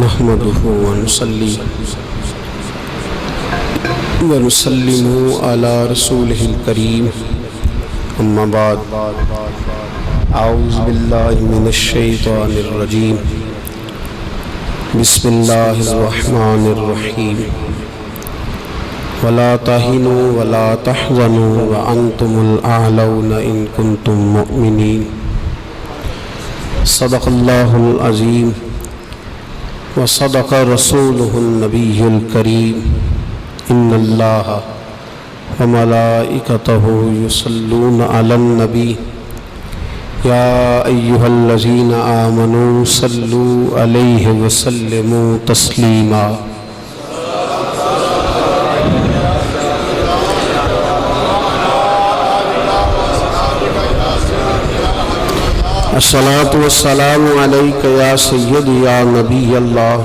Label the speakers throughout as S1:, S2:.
S1: نحمده ونصلي ونسلم على رسوله الكريم اما بعد اعوذ بالله من الشيطان الرجيم بسم الله الرحمن الرحيم ولا تهنوا ولا تحزنوا وانتم الاعلون ان كنتم مؤمنين صدق الله العظيم وصدق رسوله النبي الكريم ان الله وملائكته يصلون على النبي يا ايها الذين آمنوا صلوا عليه وسلموا تسليما الصلاة والسلام عليك يا سيدي يا نبي الله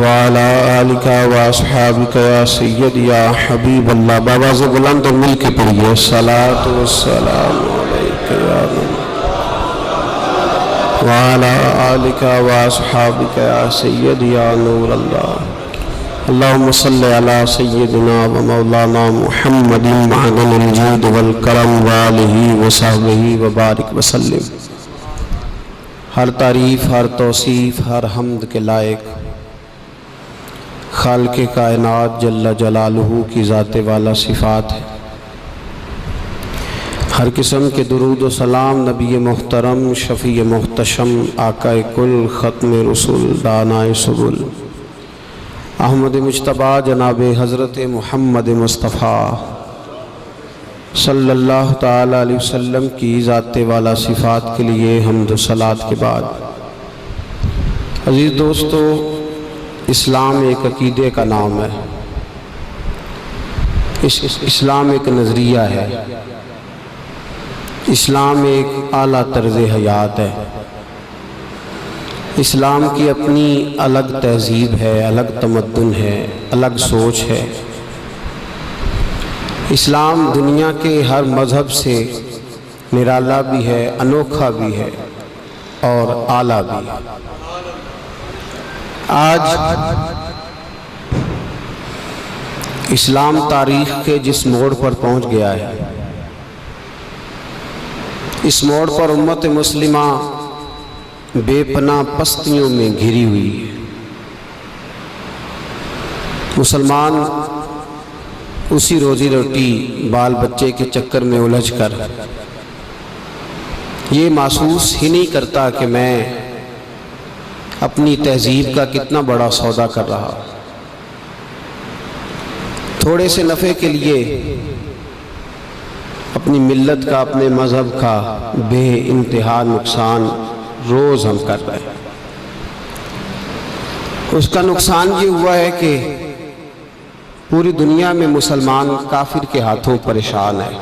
S1: وعلى آلك واصحابك يا سيدي يا حبيب الله بابا سے بلند اور مل کے پڑھیے الصلاة والسلام عليك يا نبي وعلى آلك واصحابك يا سيدي يا نور الله اللهم صل على سيدنا ومولانا محمد معدن الجود والکرم وآلہ وصحبہ وبارک وسلم۔ ہر تعریف، ہر توصیف، ہر حمد کے لائق خالق کائنات جل جلالہ کی ذات والا صفات ہے۔ ہر قسم کے درود و سلام نبی محترم، شفیع محتشم، آقا کل، ختم رسول، دانائے سبل، احمد مجتبی جناب حضرت محمد مصطفیٰ صلی اللہ تعالیٰ علیہ وسلم کی ذات والا صفات کے لیے حمد و صلوات کے بعد، عزیز دوستو، اسلام ایک عقیدے کا نام ہے، اسلام ایک نظریہ ہے، اسلام ایک اعلیٰ طرز حیات ہے، اسلام کی اپنی الگ تہذیب ہے، الگ تمدن ہے، الگ سوچ ہے۔ اسلام دنیا کے ہر مذہب سے نرالا بھی ہے، انوکھا بھی ہے اور اعلیٰ بھی ہے۔ آج اسلام تاریخ کے جس موڑ پر پہنچ گیا ہے، اس موڑ پر امت مسلمہ بے پناہ پستیوں میں گھری ہوئی ہے۔ مسلمان اسی روزی روٹی، بال بچے کے چکر میں الجھ کر یہ محسوس ہی نہیں کرتا کہ میں اپنی تہذیب کا کتنا بڑا سودا کر رہا، تھوڑے سے نفع کے لیے اپنی ملت کا، اپنے مذہب کا بے انتہا نقصان روز ہم کر رہے ہیں۔ اس کا نقصان یہ ہوا ہے کہ پوری دنیا میں مسلمان کافر کے ہاتھوں پریشان ہے،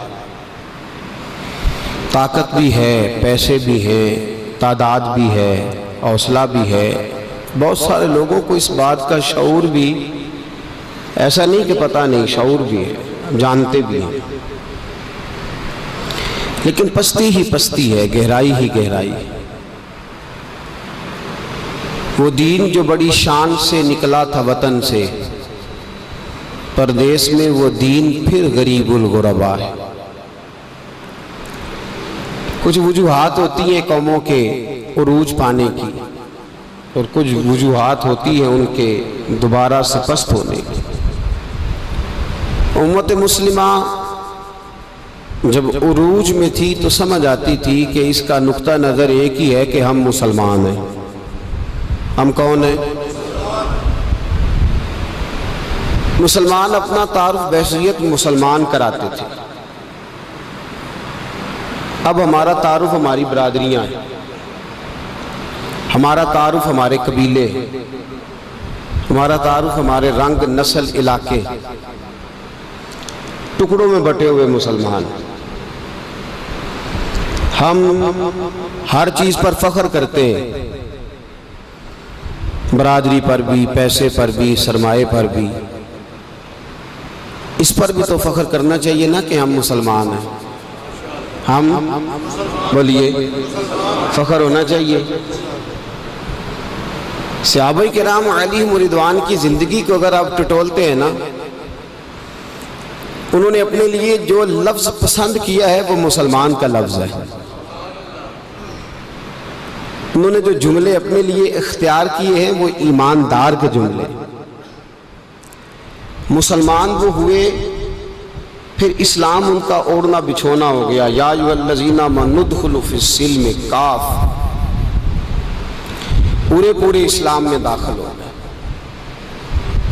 S1: طاقت بھی ہے، پیسے بھی ہیں، تعداد بھی ہے، حوصلہ بھی ہے، بہت سارے لوگوں کو اس بات کا شعور بھی، ایسا نہیں کہ پتہ نہیں، شعور بھی ہے، جانتے بھی ہیں، لیکن پستی ہی پستی ہے، گہرائی ہی گہرائی ہے۔ وہ دین جو بڑی شان سے نکلا تھا وطن سے، پردیس میں وہ دین پھر غریب الغربا ہے۔ کچھ وجوہات ہوتی ہیں قوموں کے عروج پانے کی، اور کچھ وجوہات ہوتی ہیں ان کے دوبارہ سے پست ہونے کی۔ امت مسلمہ جب عروج میں تھی تو سمجھ آتی تھی کہ اس کا نقطہ نظر ایک ہی ہے کہ ہم مسلمان ہیں۔ ہم کون ہیں؟ مسلمان اپنا تعارف بحیثیت مسلمان کراتے تھے۔ اب ہمارا تعارف ہماری برادریاں ہیں، ہمارا تعارف ہمارے قبیلے ہیں، ہمارا تعارف ہمارے رنگ، نسل، علاقے، ٹکڑوں میں بٹے ہوئے مسلمان۔ ہم ہر چیز پر فخر کرتے ہیں، برادری پر بھی، پیسے پر بھی، سرمایہ پر بھی۔ اس پر بھی تو فخر کرنا چاہیے نا کہ ہم مسلمان ہیں۔ ہم بولیے، فخر ہونا چاہیے۔ صحابہ کرام علیہم رضوان کی زندگی کو اگر آپ ٹٹولتے ہیں نا، انہوں نے اپنے لیے جو لفظ پسند کیا ہے وہ مسلمان کا لفظ ہے. انہوں نے جو جملے اپنے لیے اختیار کیے ہیں وہ ایماندار کے جملے. مسلمان وہ ہوئے، پھر اسلام ان کا اوڑھنا بچھونا ہو گیا. یا ایھا الذین آمنوا ادخلوا فی السلم کافۃ، پورے اسلام میں داخل ہو گئے.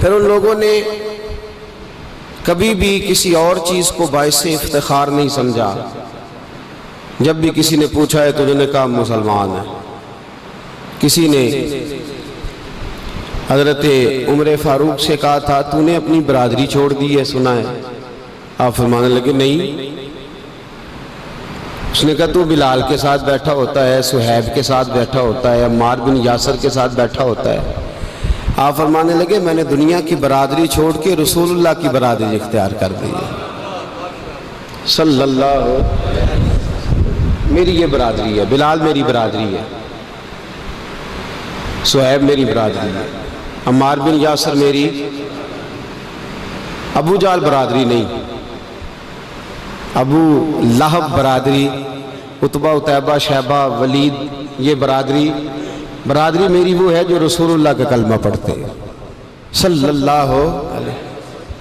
S1: پھر ان لوگوں نے کبھی بھی کسی اور چیز کو باعث افتخار نہیں سمجھا. جب بھی کسی نے پوچھا ہے تو انہوں نے کہا مسلمان ہے. کسی نے حضرت عمر فاروق سے کہا تھا تو نے اپنی برادری چھوڑ دی ہے، سنا ہے؟ آپ فرمانے لگے نہیں. اس نے کہا تو بلال کے ساتھ بیٹھا ہوتا ہے، صہیب کے ساتھ بیٹھا ہوتا ہے، عمار بن یاسر کے ساتھ بیٹھا ہوتا ہے. آپ فرمانے لگے میں نے دنیا کی برادری چھوڑ کے رسول اللہ کی برادری اختیار کر دی ہے صلی اللہ علیہ وسلم. میری یہ برادری ہے، بلال میری برادری ہے، صہیب میری برادری ہے، عمار بن یاسر میری، ابو جہل برادری نہیں، ابو لہب برادری، عتبہ عتیبہ شیبہ ولید یہ برادری میری وہ ہے جو رسول اللہ کا کلمہ پڑھتے ہیں صلی اللہ علیہ.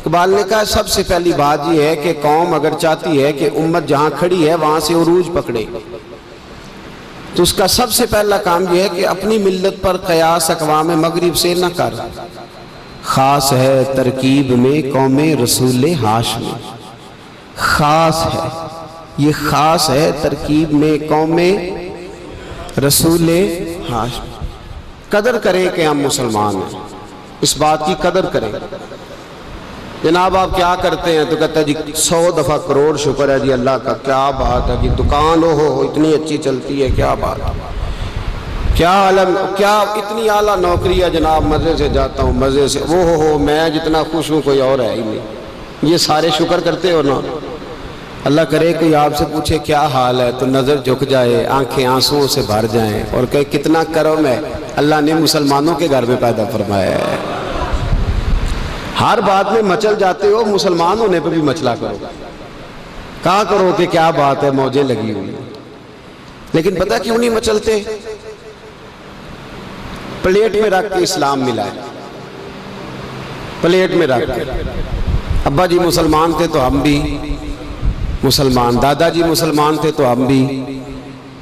S1: اقبال نے کہا سب سے پہلی بات یہ ہے کہ قوم اگر چاہتی ہے کہ امت جہاں کھڑی ہے وہاں سے عروج پکڑے تو اس کا سب سے پہلا کام یہ ہے کہ اپنی ملت پر قیاس اقوام مغرب سے نہ کر. خاص ہے ترکیب میں قوم رسول ہاشمی، خاص ہے، یہ خاص ہے ترکیب میں قوم رسول ہاشمی. قدر کریں کہ ہم مسلمان ہیں، اس بات کی قدر کریں. جناب آپ کیا کرتے ہیں تو کہتا ہے جی 100 دفعہ کروڑ شکر ہے جی اللہ کا، کیا بات ہے جی دکان ہو اتنی اچھی چلتی ہے، کیا بات ہے، کیا عالم، کیا اتنی اعلیٰ نوکری ہے جناب، مزے سے جاتا ہوں مزے سے، وہ ہو میں جتنا خوش ہوں کوئی اور ہے ہی نہیں. یہ سارے شکر کرتے ہو نا. اللہ کرے کوئی آپ سے پوچھے کیا حال ہے تو نظر جھک جائے، آنکھیں آنسوؤں سے بھر جائیں اور کہے کتنا کرم ہے اللہ نے مسلمانوں کے گھر میں پیدا فرمایا ہے. ہر بات میں مچل جاتے ہو، مسلمان ہونے پہ بھی مچلا کرو، کہا کرو کہ کیا بات ہے موجیں لگی ہوئی. لیکن پتہ کیوں نہیں مچلتے؟ پلیٹ میں رکھ کے اسلام ملا ہے، پلیٹ میں رکھ کے. ابا جی مسلمان تھے تو ہم بھی مسلمان، دادا جی مسلمان تھے تو ہم بھی.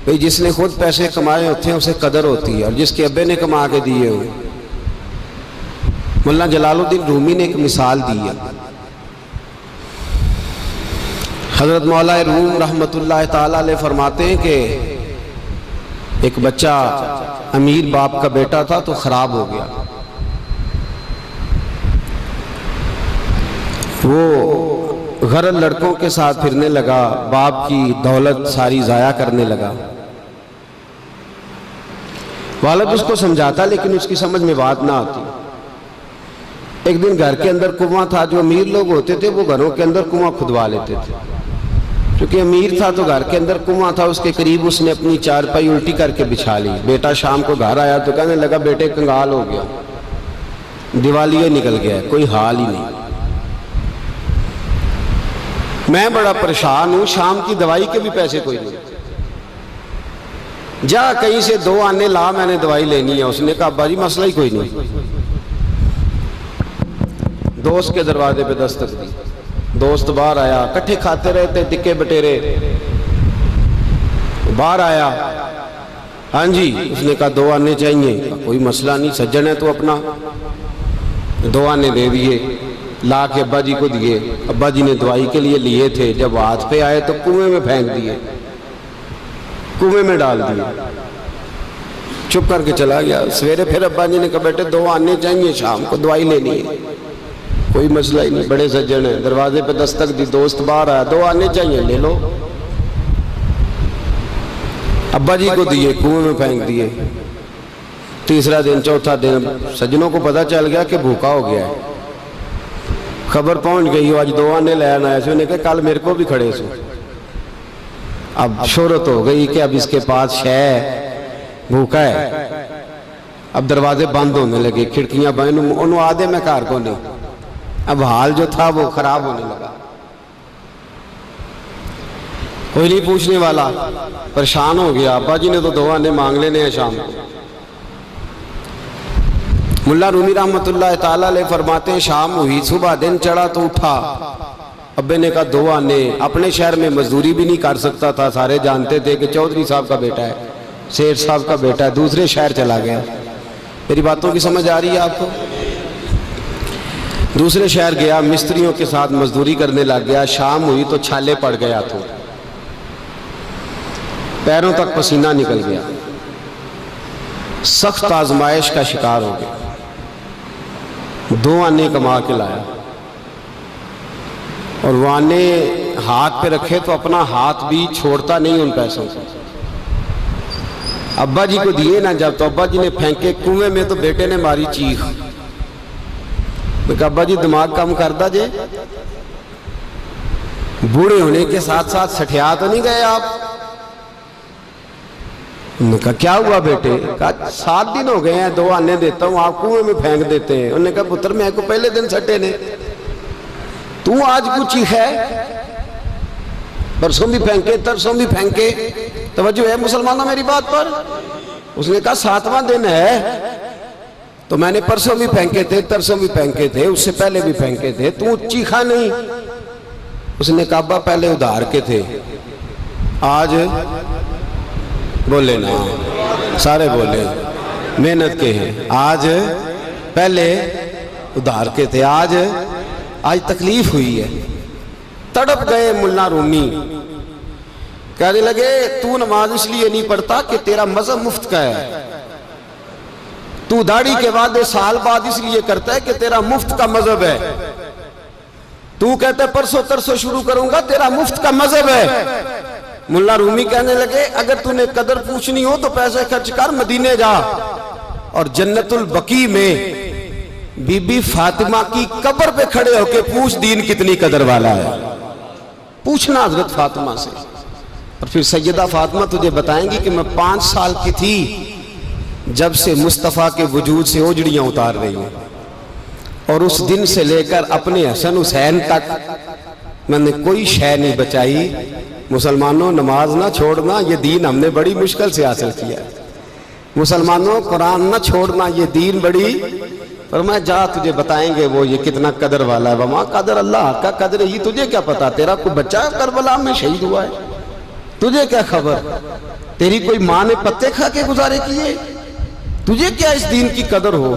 S1: بھئی جس نے خود پیسے کمائے ہوتے ہیں اسے قدر ہوتی ہے، اور جس کے ابے نے کما کے دیے ہوئے. مولانا جلال الدین رومی نے ایک مثال دی ہے. حضرت مولا روم رحمت اللہ تعالی علیہ فرماتے ہیں کہ ایک بچہ امیر باپ کا بیٹا تھا تو خراب ہو گیا. وہ غرض لڑکوں کے ساتھ پھرنے لگا، باپ کی دولت ساری ضائع کرنے لگا. والد اس کو سمجھاتا لیکن اس کی سمجھ میں بات نہ آتی. ایک دن گھر کے اندر کنواں تھا، جو امیر لوگ ہوتے تھے وہ گھروں کے اندر کنواں کھدوا لیتے تھے. کیونکہ امیر تھا تو گھر کے اندر کنواں تھا، اس کے قریب اس نے اپنی چارپائی الٹی کر کے بچھا لی. بیٹا شام کو گھر آیا تو کہنے لگا بیٹے کنگال ہو گیا، دیوالیہ نکل گیا، کوئی حال ہی نہیں. میں بڑا پریشان ہوں، شام کی دوائی کے بھی پیسے کوئی نہیں، جا کہیں سے 2 آنے لا، میں نے دوائی لینی ہے. اس نے کہا ابا جی مسئلہ ہی کوئی نہیں. دوست کے دروازے پہ دستک دی، دوست باہر آیا، کٹھے کھاتے رہے تھے ٹکے بٹیرے. باہر آیا، ہاں جی. اس نے کہا 2 آنے چاہیے. کوئی مسئلہ نہیں، سجن ہے تو اپنا. 2 آنے دے دیے، لا کے ابا جی کو دیے. ابا جی نے دوائی کے لیے لیے تھے، جب ہاتھ پہ آئے تو کنویں میں پھینک دیے، کنویں میں ڈال دیے. چپ کر کے چلا گیا. سویرے پھر ابا جی نے کہا بیٹے 2 آنے چاہیے، شام کو دوائی لینی ہے. کوئی مسئلہ ہی نہیں، بڑے سجن ہیں. دروازے پہ دستک دی، دوست باہر آیا، 2 آنے چاہیے، لے لو. ابا جی کو دیے، کنویں میں پھینک دیے. تیسرا دن، چوتھا دن، سجنوں کو پتہ چل گیا کہ بھوکا ہو گیا ہے. خبر پہنچ گئی ہو آج 2 آنے لین آیا سو. نے کہا کل میرے کو بھی کھڑے سو. اب شہرت ہو گئی کہ اب اس کے پاس شے بھوکا ہے. اب دروازے بند ہونے لگے، کھڑکیاں بند، انہوں آدھے میں کار کو نہیں، اب حال جو تھا وہ خراب ہونے لگا، کوئی نہیں پوچھنے والا، پریشان ہو گیا۔ ابا جی نے تو 2 آنے مانگ لینے ہیں شام کو۔ ملا رومی رحمت اللہ تعالیٰ علیہ فرماتے ہیں شام ہوئی، صبح دن چڑھا تو اٹھا، ابے نے کہا 2 آنے، اپنے شہر میں مزدوری بھی نہیں کر سکتا تھا، سارے جانتے تھے کہ چودھری صاحب کا بیٹا ہے، سیٹھ صاحب کا بیٹا ہے، دوسرے شہر چلا گیا۔ میری باتوں کی سمجھ آ رہی ہے آپ کو؟ دوسرے شہر گیا، مستریوں کے ساتھ مزدوری کرنے لگ گیا، شام ہوئی تو چھالے پڑ گئے ہاتھوں، پیروں تک پسینہ نکل گیا، سخت آزمائش کا شکار ہو گیا۔ 2 آنے کما کے لایا اور وہ آنے ہاتھ پہ رکھے تو اپنا ہاتھ بھی چھوڑتا نہیں ان پیسوں سے۔ ابا جی کو دیے نا جب، تو ابا جی نے پھینکے کنویں میں، تو بیٹے نے ماری چیخ، میں کہا ابا جی دماغ کم کردہ جے، بوڑھے ہونے کے ساتھ ساتھ سٹھیا تو نہیں گئے آپ؟ انہوں نے کہا کیا ہوا بیٹے؟ کہا 7 دن ہو گئے ہیں 2 آنے دیتا ہوں، آپ کنویں میں پھینک دیتے ہیں۔ انہوں نے کہا پتر میں کو پہلے دن سٹے نے، تو آج کچھ ہی ہے، پرسوں بھی پھینکے ترسوں بھی پھینکے، توجہ ہے مسلمانوں میری بات پر؟ اس نے کہا 7واں دن ہے، تو میں نے پرسوں بھی پھینکے تھے، ترسوں بھی پھینکے تھے، اس سے پہلے بھی پھینکے تھے، تو چیخا نہیں؟ اس نے کہا ابا پہلے ادھار کے تھے، آج بولے نا، سارے بولے محنت کے ہیں، آج پہلے ادھار کے تھے، آج تکلیف ہوئی ہے۔ تڑپ گئے ملا رومی، کہنے لگے تو نماز اس لیے نہیں پڑھتا کہ تیرا مذہب مفت کا ہے، تو داڑھی کے وعدے سال بعد اس لیے کرتا ہے کہ تیرا مفت کا مذہب ہے، تو کہتا ہے پرسوں ترسوں شروع کروں گا، تیرا مفت کا مذہب ہے۔ ملا رومی کہنے لگے اگر تو نے قدر پوچھنی ہو تو پیسے خرچ کر مدینے جا، اور جنت البقیع میں بی بی فاطمہ کی قبر پہ کھڑے ہو کے پوچھ دین کتنی قدر والا ہے، پوچھنا حضرت فاطمہ سے۔ اور پھر سیدہ فاطمہ تجھے بتائیں گی کہ میں 5 سال کی تھی جب سے مصطفیٰ کے وجود سے اوجڑیاں اتار رہی ہیں، اور اس دن سے لے کر اپنے حسن حسین تک میں نے کوئی شے نہیں بچائی۔ مسلمانوں نماز نہ چھوڑنا، یہ دین ہم نے بڑی مشکل سے حاصل کیا ہے۔ مسلمانوں قرآن نہ چھوڑنا، یہ دین بڑی، فرمایا جا تجھے بتائیں گے وہ یہ کتنا قدر والا ہے، وما قدر اللہ کا قدر ہی، تجھے کیا پتا، تیرا کوئی بچہ کربلا میں شہید ہوا ہے، تجھے کیا خبر، تیری کوئی ماں نے پتے کھا کے گزارے کیے، تجھے کیا اس دین کی قدر ہو،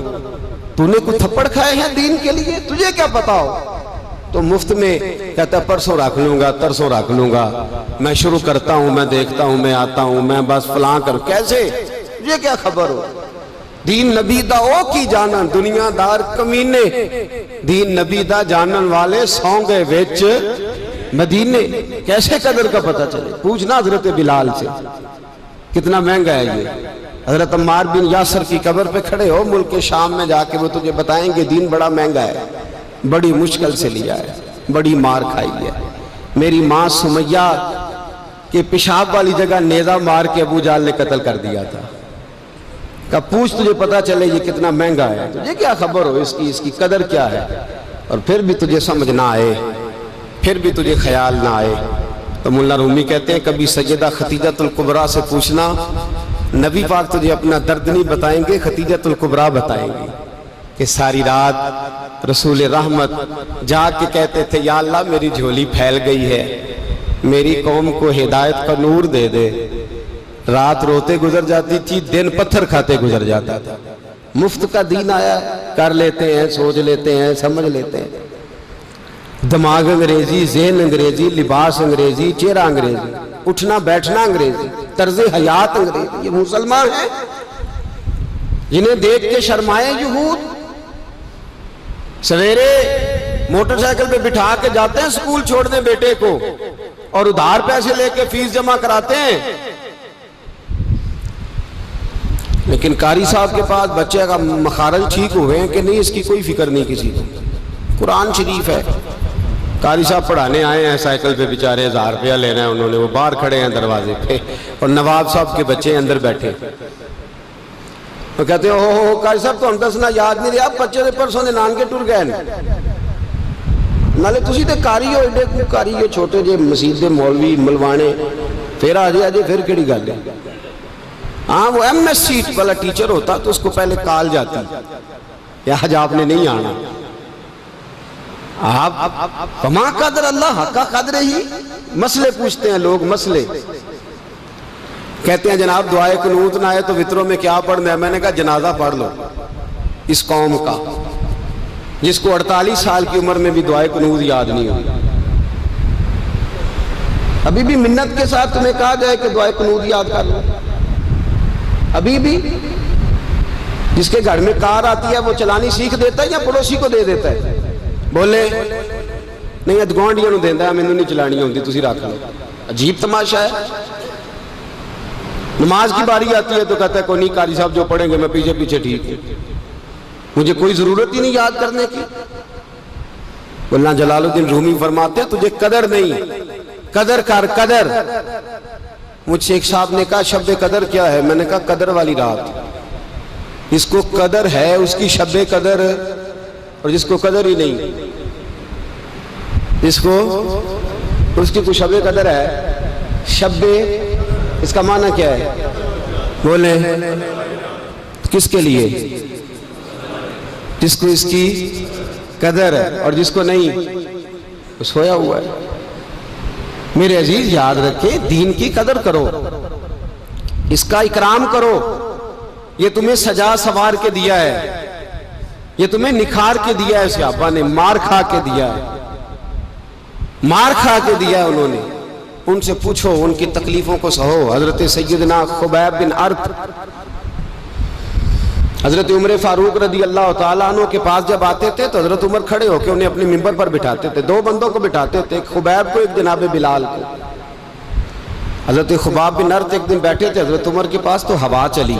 S1: تو نے کوئی تھپڑ کھائے ہیں دین کے لیے، تجھے کیا پتا ہو۔ تو مفت میں کہتا ہے پرسوں رکھ لوں گا، ترسوں رکھ لوں گا، میں شروع کرتا ہوں، میں دیکھتا ہوں، میں آتا ہوں، میں بس فلاں کر، کیسے، تجھے کیا خبر ہو۔ دین نبی دا او کی جانن، دنیا دار کمینے، دین نبی دا جانن والے سونگے وچ مدینے، کیسے قدر کا پتہ چلے۔ پوچھنا حضرت بلال سے کتنا مہنگا ہے یہ۔ حضرت عمار بن یاسر کی قبر پہ کھڑے ہو ملک شام میں جا کے، وہ تجھے بتائیں گے دین بڑا مہنگا ہے، بڑی مشکل سے لیا ہے، بڑی مار کھائی ہے۔ میری ماں سمیہ کے پیشاب والی جگہ نیزہ مار کے ابو جہل نے قتل کر دیا تھا۔ کہ پوچھ تجھے پتا چلے یہ کتنا مہنگا ہے، تجھے کیا خبر ہو اس کی قدر کیا ہے، اور پھر بھی تجھے سمجھ نہ آئے، پھر بھی تجھے خیال نہ آئے۔ تو ملا رومی کہتے ہیں کبھی سیدہ خدیجۃ الکبریٰ سے پوچھنا، نبی پاک تجھے اپنا درد نہیں بتائیں گے، خدیجۃ الکبریٰ بتائیں گے کہ ساری رات رسول رحمت جاگ کے کہتے تھے یا اللہ میری جھولی پھیل گئی ہے، میری قوم کو ہدایت کا نور دے دے۔ رات روتے گزر جاتی تھی، دن پتھر کھاتے گزر جاتا تھا۔ مفت کا دین آیا، کر لیتے ہیں، سوچ لیتے ہیں، سمجھ لیتے ہیں، دماغ انگریزی، ذہن انگریزی، لباس انگریزی، چہرہ انگریزی، اٹھنا بیٹھنا انگریزی، طرز حیات انگریزی۔ یہ مسلمان ہیں جنہیں دیکھ کے شرمائے یہود، سویرے موٹر سائیکل پہ بٹھا کے جاتے ہیں سکول چھوڑنے بیٹے کو، اور ادھار پیسے لے کے فیس جمع کراتے ہیں۔ لیکن قاری صاحب کے پاس بچے کا مخارج ٹھیک ہوئے ہیں کہ نہیں، اس کی کوئی فکر نہیں کسی کو۔ قرآن شریف ہے، قاری صاحب پڑھانے آئے ہیں سائیکل پہ، بیچارے 1000 روپیہ لینا ہے انہوں نے، وہ باہر کھڑے ہیں دروازے پہ، اور نواب صاحب کے بچے اندر بیٹھے۔ تو کہتے ہو قاری صاحب تو ہم دسنا یاد نہیں رہا بچے دے پرسوں دے نان کے ٹر گئے نالے تسی تے قاری ہو ایڈے کو قاری ہو چھوٹے جے مسجد دے مولوی ملوانے پھر آجے پھر کیڑی گل ہے ہاں وہ ایم ایس سی والا ٹیچر ہوتا تو اس کو پہلے کال جاتی یا آج آپ نے نہیں آنا آپ کما قدر اللہ حقا قدر ہی مسئلے پوچھتے ہیں لوگ مسئلے کہتے ہیں جناب دعائے قنوت نہ آئے تو وطروں میں کیا پڑھنا ہے میں نے کہا جنازہ پڑھ لو اس قوم کا جس کو 48 سال کی عمر میں بھی دعائے قنوت یاد نہیں ہوئی ابھی بھی منت کے ساتھ تمہیں کہا جائے کہ دعائے قنوت یاد کر لو ابھی بھی جس کے گھر میں کار آتی ہے وہ چلانی سیکھ دیتا ہے یا پڑوسی کو دے دیتا ہے بولے نہیں ادگوانڈیاں نو دیندا ہے مینوں نہیں چلانی ہوندی تسی رکھ لو عجیب تماشا ہے نماز کی باری آتی ہے تو کہتا ہے کوئی نہیں قاری صاحب جو پڑھیں گے میں پیچھے پیچھے ٹھیک ہوں مجھے کوئی ضرورت ہی نہیں یاد کرنے کی اللہ جلال الدین رومی فرماتے ہیں تجھے قدر نہیں قدر کر قدر مجھ سے ایک صاحب نے کہا شب قدر کیا ہے میں نے کہا قدر والی رات اس کو قدر ہے اس کی شب قدر اور جس کو قدر ہی نہیں جس کو اس کی کوئی شب قدر ہے شب اس کا معنی کیا ہے بولے کس کے لیے جس کو اس کی قدر ہے اور جس کو نہیں وہ سویا ہوا ہے میرے عزیز یاد رکھیں دین کی قدر کرو اس کا اکرام کرو یہ تمہیں سجا سوار کے دیا ہے یہ تمہیں نکھار کے دیا ہے صحابہ نے مار کھا کے دیا ہے مار کھا کے دیا ہے انہوں نے ان سے پوچھو ان کی تکلیفوں کو سہو حضرت سیدنا خبیب بن ارت حضرت عمر فاروق رضی اللہ تعالیٰ عنہ کے پاس جب آتے تھے تو حضرت عمر کھڑے ہو کے انہیں اپنے ممبر پر بٹھاتے تھے دو بندوں کو بٹھاتے تھے ایک خبیب کو ایک جناب بلال کو حضرت خباب بن ارت ایک دن بیٹھے تھے حضرت عمر کے پاس تو ہوا چلی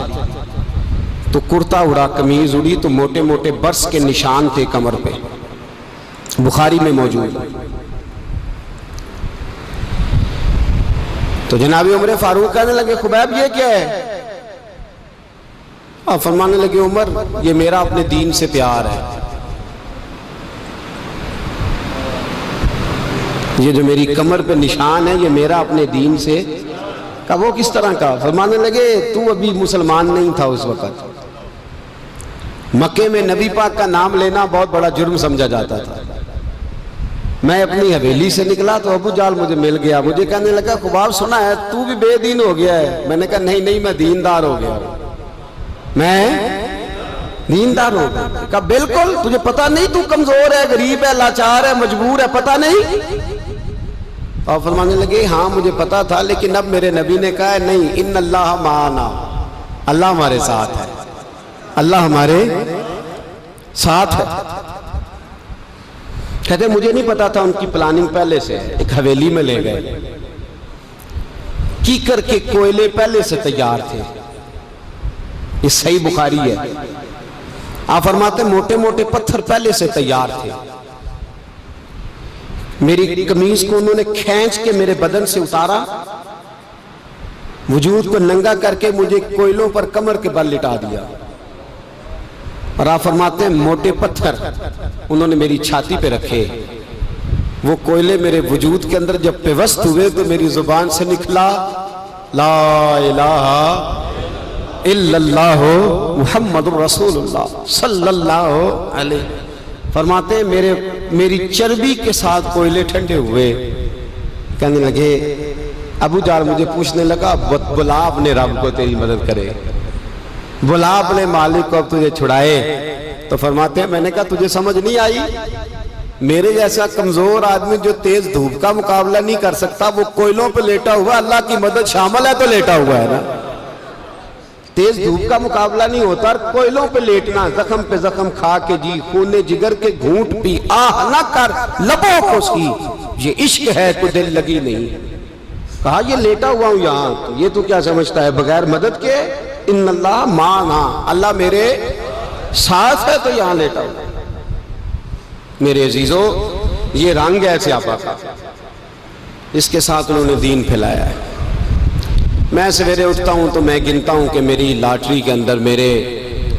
S1: تو کرتا اڑا قمیض اڑی تو موٹے موٹے برس کے نشان تھے کمر پہ بخاری میں موجود تو جناب عمر فاروق کہنے لگے خبیب یہ کیا ہے فرمانے لگے عمر یہ میرا اپنے دین سے پیار ہے یہ جو میری کمر پہ نشان ہے یہ میرا اپنے دین سے کہا وہ کس طرح کا فرمانے لگے تو ابھی مسلمان نہیں تھا اس وقت مکے میں نبی پاک کا نام لینا بہت بڑا جرم سمجھا جاتا تھا میں اپنی حویلی سے نکلا تو ابو جال مجھے مل گیا مجھے کہنے لگا خباب سنا ہے تو بھی بے دین ہو گیا ہے میں نے کہا نہیں میں دیندار ہو گیا میں دیندار ہو گیا کہا بالکل تجھے پتا نہیں تو کمزور ہے غریب ہے لاچار ہے مجبور ہے پتا نہیں اور فرمانے لگے ہاں مجھے پتا تھا لیکن اب میرے نبی نے کہا نہیں ان اللہ معنا اللہ ہمارے ساتھ ہے اللہ ہمارے ساتھ ہے کہتے مجھے نہیں پتا تھا ان کی پلاننگ پہلے سے ایک حویلی میں لے گئے کیکر کے کوئلے پہلے سے تیار تھے یہ صحیح بخاری ہے آپ فرماتے موٹے موٹے پتھر پہلے سے تیار تھے میری قمیض کو انہوں نے کھینچ کے میرے بدن سے اتارا وجود کو ننگا کر کے مجھے کوئلوں پر کمر کے بل لٹا دیا اور آپ فرماتے ہیں موٹے پتھر انہوں نے میری چھاتی پہ رکھے وہ کوئلے میرے وجود کے اندر جب پیوست ہوئے تو میری زبان سے نکلا لا الہ الا اللہ محمد رسول اللہ صلی اللہ علیہ فرماتے ہیں میری چربی کے ساتھ کوئلے ٹھنڈے ہوئے کہنے لگے ابو جال مجھے پوچھنے لگا بلا اپنے رب کو تیری مدد کرے بلا اپنے مالک کو اب تجھے چھڑائے تو فرماتے ہیں میں نے کہا تجھے سمجھ نہیں آئی میرے جیسا کمزور آدمی جو تیز دھوپ کا مقابلہ نہیں کر سکتا وہ کوئلوں پہ لیٹا ہوا اللہ کی مدد شامل ہے تو لیٹا ہوا ہے نا تیز دھوپ کا مقابلہ نہیں ہوتا کوئلوں پہ لیٹنا زخم پہ زخم کھا کے جی خون جگر کے گھونٹ پی آہ نہ کر لبوں کو سی یہ عشق ہے تو دل لگی نہیں کہا یہ لیٹا ہوا ہوں یہاں تو یہ تو کیا سمجھتا ہے بغیر مدد کے ان اللہ معنا اللہ میرے ساتھ ہے تو یہاں لیٹا ہوں میرے عزیزو یہ رنگ ہے صحابہ کا اس کے ساتھ انہوں نے دین پھیلایا ہے میں سویرے اٹھتا ہوں تو میں گنتا ہوں کہ میری لاٹری کے اندر میرے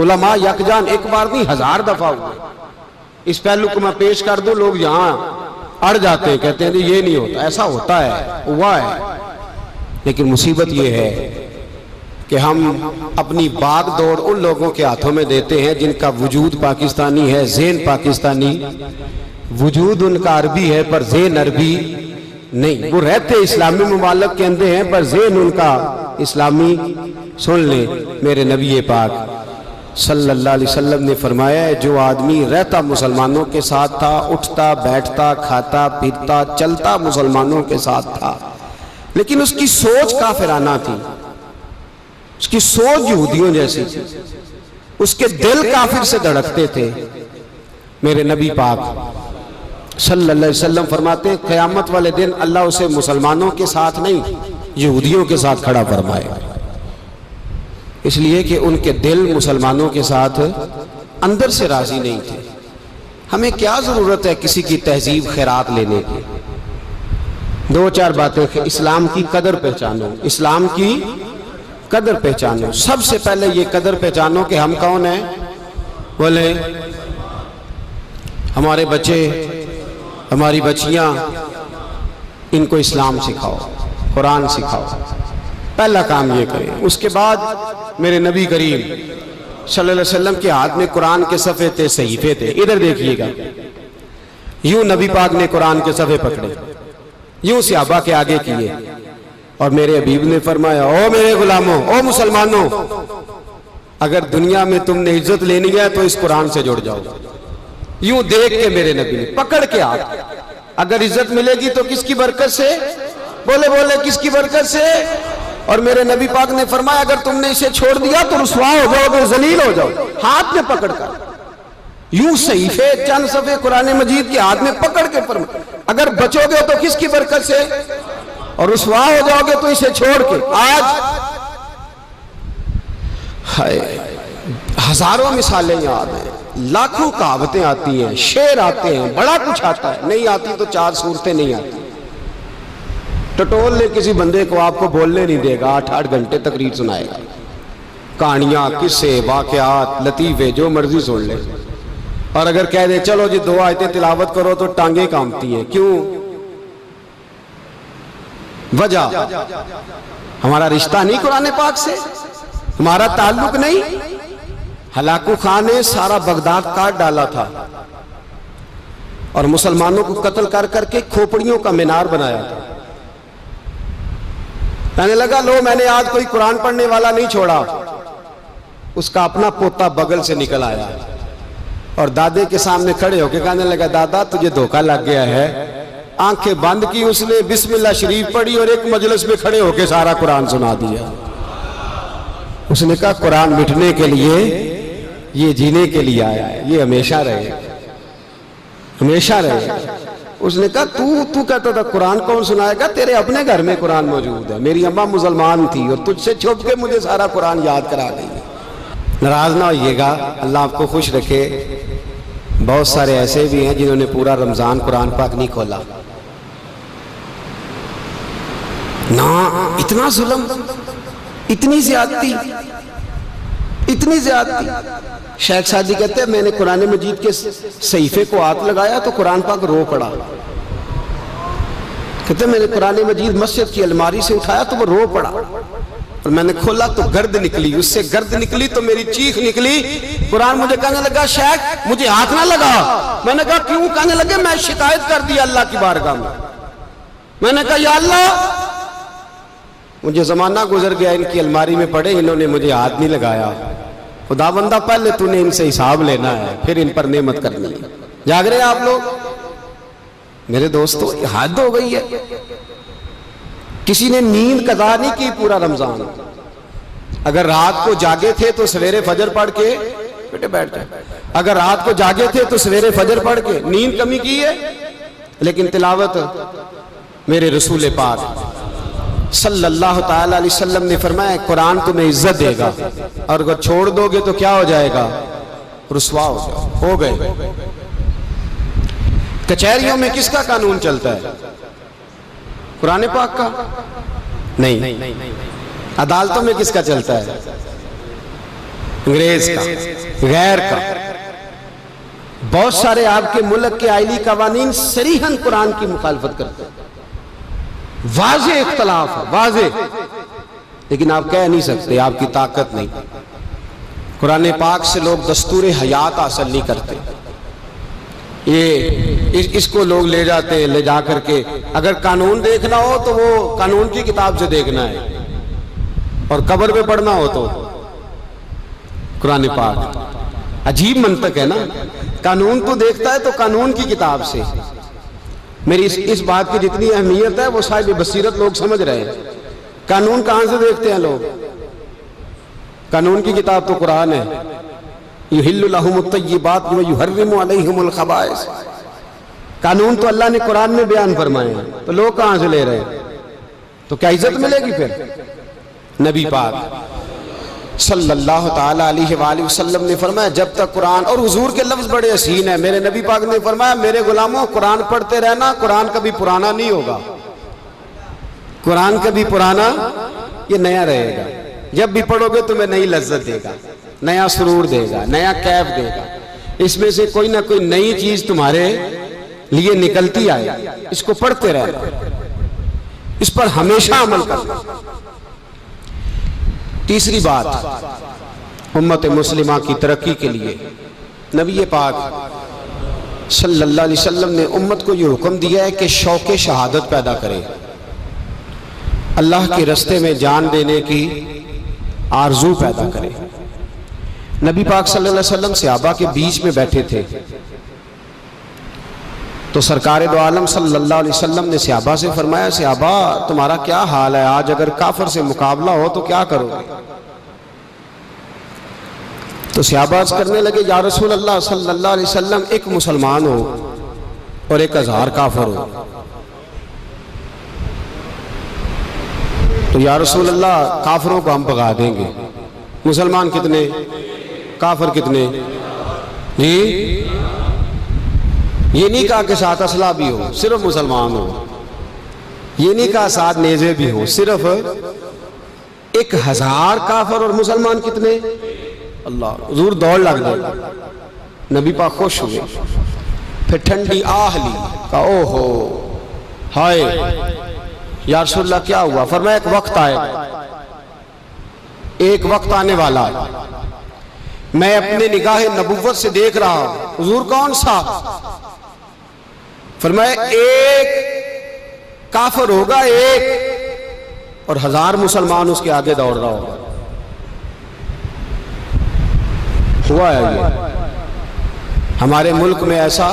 S1: علماء یکجان ایک بار نہیں 1000 دفعہ ہوئے. اس پہلو کو میں پیش کر دوں، لوگ یہاں اڑ جاتے ہیں، کہتے ہیں یہ نہیں ہوتا، ایسا ہوتا ہے، ہوا ہے. لیکن مصیبت یہ ہے کہ ہم اپنی باغ دوڑ ان لوگوں کے ہاتھوں میں دیتے ہیں جن کا وجود پاکستانی ہے، ذہن پاکستانی، وجود ان کا عربی ہے پر ذہن عربی نہیں. وہ رہتے اسلامی ممالک کے اندر ہیں پر ذہن ان کا اسلامی. سن لیں، میرے نبی پاک صلی اللہ علیہ وسلم نے فرمایا ہے جو آدمی رہتا مسلمانوں کے ساتھ تھا، اٹھتا بیٹھتا کھاتا پیتا چلتا مسلمانوں کے ساتھ تھا، لیکن اس کی سوچ کافرانہ تھی، اس کی سوچ یہودیوں جیسی تھی، اس کے دل کافر سے دھڑکتے تھے. میرے نبی پاک صلی اللہ علیہ وسلم فرماتے ہیں قیامت والے دن اللہ اسے مسلمانوں کے ساتھ نہیں یہودیوں کے ساتھ کھڑا فرمائے گا، اس لیے کہ ان کے دل مسلمانوں کے ساتھ اندر سے راضی نہیں تھے. ہمیں کیا ضرورت ہے کسی کی تہذیب خیرات لینے کی؟ 2-4 باتیں. اسلام کی قدر پہچانو، اسلام کی قدر پہچانو. سب سے پہلے یہ قدر پہچانو کہ ہم کون ہیں. بولے ہمارے بچے، ہماری بچیاں، ان کو اسلام سکھاؤ، قرآن سکھاؤ. پہلا کام یہ کریں. اس کے بعد میرے نبی کریم صلی اللہ علیہ وسلم کے ہاتھ میں قرآن کے صفحے تھے، صحیفے تھے. ادھر دیکھیے گا، یوں نبی پاک نے قرآن کے صفحے پکڑے، یوں صحابہ کے آگے کیے، اور میرے حبیب نے فرمایا او میرے غلاموں، او مسلمانوں، اگر دنیا میں تم نے عزت لینی ہے تو اس قرآن سے جڑ جاؤ. یوں دیکھ کے میرے نبی نے پکڑ کے ہاتھ. اگر عزت ملے گی تو کس کی برکت سے؟ بولے کس کی برکت سے؟ اور میرے نبی پاک نے فرمایا اگر تم نے اسے چھوڑ دیا تو رسوا ہو جاؤ گے، ذلیل ہو جاؤ. ہاتھ میں پکڑ کر یوں صحیفے چند صفحے قرآن مجید کے ہاتھ میں پکڑ کے فرمایا اگر بچو گے تو کس کی برکت سے، اور رسوا ہو جاؤ گے تو اسے چھوڑ کے. آج ہزاروں مثالیں یاد ہیں، لاکھوں کہاوتیں آتی ہیں، شعر آتے ہیں، بڑا کچھ آتا ہے. نہیں آتی تو 4 صورتیں نہیں آتی. ٹٹول نے کسی بندے کو آپ کو بولنے نہیں دے گا، 8-8 گھنٹے تقریر سنائے گا، کہانیاں، قصے، واقعات، لطیفے، جو مرضی سن لے. اور اگر کہہ دے چلو جی 2 آیتیں تلاوت کرو تو ٹانگیں کامتی ہیں. کیوں؟ وجہ ہمارا رشتہ نہیں قرآن پاک سے، ہمارا تعلق نہیں. ہلاکو خان نے سارا بغداد کاٹ ڈالا تھا اور مسلمانوں کو قتل کر کر کے کھوپڑیوں کا مینار بنایا تھا. کہنے لگا لو میں نے آج کوئی قرآن پڑھنے والا نہیں چھوڑا. اس کا اپنا پوتا بغل سے نکل آیا اور دادے کے سامنے کھڑے ہو کے کہنے لگا دادا تجھے دھوکہ لگ گیا ہے. آنکھیں بند کی اس نے، بسم اللہ شریف پڑھی اور ایک مجلس میں کھڑے ہو کے سارا قرآن سنا دیا. اس نے کہا قرآن مٹنے کے لیے، یہ جینے کے لیے آیا ہے، یہ ہمیشہ رہے، ہمیشہ رہے. اس نے کہا تو کہتا تھا قرآن کون سنائے گا، تیرے اپنے گھر میں قرآن موجود ہے. میری اماں مسلمان تھی اور تجھ سے چھپ کے مجھے سارا قرآن یاد کرا گئی. ناراض نہ ہوئیے گا، اللہ آپ کو خوش رکھے. بہت سارے ایسے بھی ہیں جنہوں نے پورا رمضان قرآن پاک نہیں کھولا. نہ اتنا ظلم، اتنی زیادتی، اتنی زیادتی. شیخ سعدی کہتے ہیں میں نے قرآن مجید کے صحیفے کو ہاتھ لگایا تو قرآن پاک رو پڑا. کہتے ہیں میں نے قرآن مجید مسجد کی الماری سے اٹھایا تو وہ رو پڑا، اور میں نے کھولا تو گرد نکلی، اس سے گرد نکلی تو میری چیخ نکلی. قرآن مجھے کہنے لگا شیخ مجھے ہاتھ نہ لگا. میں نے کہا کیوں؟ کہنے لگے میں شکایت کر دی اللہ کی بارگاہ میں. میں نے کہا یا اللہ مجھے زمانہ گزر گیا ان کی الماری میں پڑے، انہوں نے مجھے ہاتھ نہیں لگایا. خدا بندہ پہلے تو نے ان سے حساب لینا ہے، پھر ان پر نعمت کرنی ہے. جاگ رہے ہیں آپ لوگ؟ میرے دوستو حد ہو گئی ہے. کسی نے نیند قضا نہیں کی پورا رمضان. اگر رات کو جاگے تھے تو سویرے فجر پڑھ کے بیٹے بیٹھ جائے، اگر رات کو جاگے تھے تو سویرے فجر پڑھ کے نیند کمی کی ہے. لیکن تلاوت میرے رسول پاک صلی اللہ تعالی علیہ وسلم نے فرمایا قرآن تمہیں عزت دے گا، اور اگر چھوڑ دو گے تو کیا ہو جائے گا؟ رسوا ہو گئے. کچہریوں میں کس کا قانون چلتا ہے؟ قرآن پاک کا نہیں. عدالتوں میں کس کا چلتا ہے؟ انگریز کا، غیر کا. بہت سارے آپ کے ملک کے آئلی قوانین صریحاً قرآن کی مخالفت کرتے ہیں، واضح اختلاف ہے، واضح، لیکن آپ کہہ نہیں سکتے، آپ کی طاقت نہیں. قرآن پاک سے لوگ دستور حیات حاصل نہیں کرتے. یہ اس کو لوگ لے جاتے ہیں، لے جا کر کے اگر قانون دیکھنا ہو تو وہ قانون کی کتاب سے دیکھنا ہے، اور قبر پہ پڑھنا ہو تو قرآن پاک. عجیب منطق ہے نا. قانون تو دیکھتا ہے تو قانون کی کتاب سے. میری اس بات کی جتنی اہمیت ہے وہ صاحب بصیرت لوگ سمجھ رہے ہیں. قانون کہاں سے دیکھتے ہیں لوگ؟ قانون کی کتاب تو قرآن ہے. یحل لہم الطیبات ویحرم علیہم الخبائث. قانون تو اللہ نے قرآن میں بیان فرمائے ہیں، تو لوگ کہاں سے لے رہے ہیں؟ تو کیا عزت ملے گی پھر؟ نبی پاک صلی اللہ تعالیٰ علیہ وآلہ وسلم نے فرمایا جب تک قرآن، اور حضور کے لفظ بڑے حسین ہیں، میرے نبی پاک نے فرمایا میرے غلاموں قرآن پڑھتے رہنا، قرآن کبھی پرانا نہیں ہوگا. قرآن کبھی پرانا، یہ نیا رہے گا. جب بھی پڑھو گے تمہیں نئی لذت دے گا، نیا سرور دے گا، نیا کیف دے گا. اس میں سے کوئی نہ کوئی نئی چیز تمہارے لیے نکلتی آئے. اس کو پڑھتے رہنا، اس پر ہمیشہ عمل کرنا. تیسری بات، امت مسلمہ کی ترقی کے لیے نبی پاک صلی اللہ علیہ وسلم نے امت کو یہ حکم دیا ہے کہ شوق شہادت پیدا کرے، اللہ کے راستے میں جان دینے کی آرزو پیدا کرے. نبی پاک صلی اللہ علیہ وسلم صحابہ کے بیچ میں بیٹھے تھے تو سرکار دو عالم صلی اللہ علیہ وسلم نے صحابہ سے فرمایا صحابہ تمہارا کیا حال ہے؟ آج اگر کافر سے مقابلہ ہو تو کیا کرو گے؟ تو صحابہ عرض کرنے لگے یا رسول اللہ صلی اللہ علیہ وسلم ایک مسلمان ہو اور 1000 کافر ہو تو یا رسول اللہ کافروں کو ہم بھگا دیں گے. مسلمان کتنے؟ کافر کتنے؟ جی یہ نہیں کہا کہ ساتھ اسلحہ بھی ہو، صرف مسلمان ہو. یہ نہیں کہا ساتھ نیزے بھی ہو، صرف 1000 کافر اور مسلمان کتنے؟ اللہ. حضور دوڑ لگ گئے، نبی پاک خوش ہوئے. پھر ٹھنڈی آہ لی، کہا او ہو ہائے یا رسول اللہ کیا ہوا؟ فرمایا ایک وقت آئے، ایک وقت آنے والا میں اپنے نگاہ نبوت سے دیکھ رہا ہوں. حضور کون سا؟ فرمایا ایک کافر ہوگا ایک، اور 1000 مسلمان اس کے آگے دوڑ رہا ہوگا. ہوا ہے یہ ہمارے ملک میں ایسا؟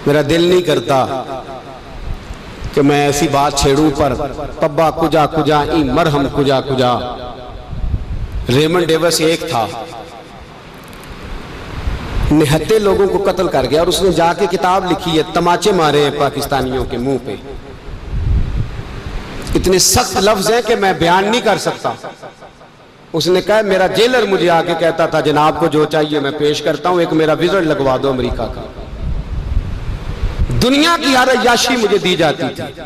S1: میرا دل نہیں کرتا کہ میں ایسی بات چھیڑوں پر طبع کجا کجا ای مرہم کجا کجا. ریمنڈ ڈیوس ایک تھا، نہتے لوگوں کو قتل کر گیا، اور اس نے جا کے کتاب لکھی ہے تماچے مارے ہیں پاکستانیوں کے منہ پہ. اتنے سخت لفظ ہیں کہ میں بیان نہیں کر سکتا. اس نے کہا میرا جیلر مجھے آ کے کہتا تھا جناب کو جو چاہیے میں پیش کرتا ہوں، ایک میرا وزٹ لگوا دو امریکہ کا. دنیا کی ہر عیاشی مجھے دی جاتی تھی.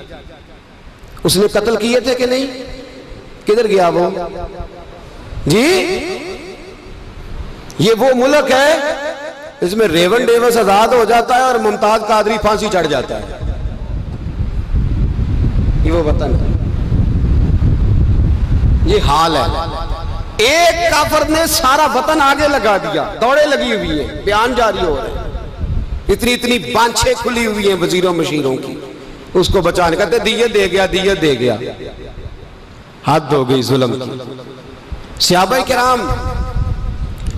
S1: اس نے قتل کیے تھے کہ نہیں؟ کدھر گیا وہ؟ جی یہ وہ ملک ہے اس میں ریون ڈیوس آزاد ہو جاتا ہے اور ممتاز قادری پھانسی چڑھ جاتا ہے. یہ وہ وطن ہے، یہ حال ہے. ایک کافر نے سارا وطن آگے لگا دیا، دوڑے لگی ہوئی ہے، بیان جاری ہو رہے ہیں، اتنی بانچیں کھلی ہوئی ہیں وزیروں مشیروں کی اس کو بچانے. کہتے دیت دے گیا، دیت دے گیا. حد ہو گئی ظلم کی. صحابہ کرام